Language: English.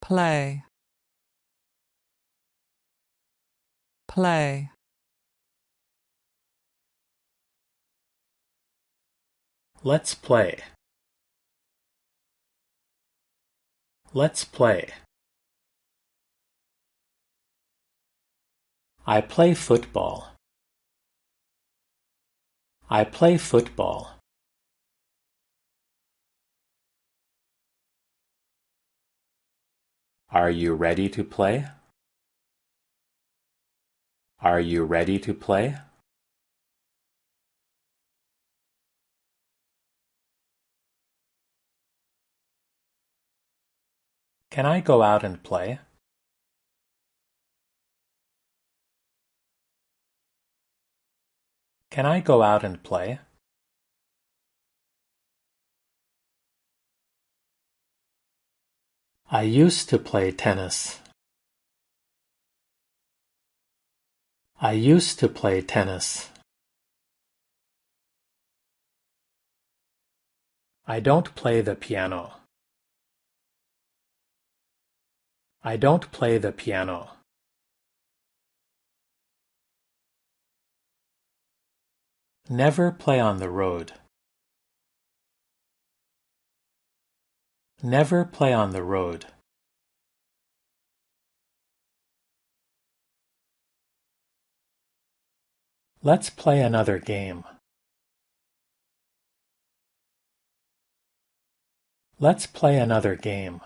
play, play. Let's play. Let's play. I play football. I play football. Are you ready to play? Are you ready to play? Can I go out and play? Can I go out and play? I used to play tennis. I used to play tennis. I don't play the piano. I don't play the piano. Never play on the road. Never play on the road. Let's play another game. Let's play another game.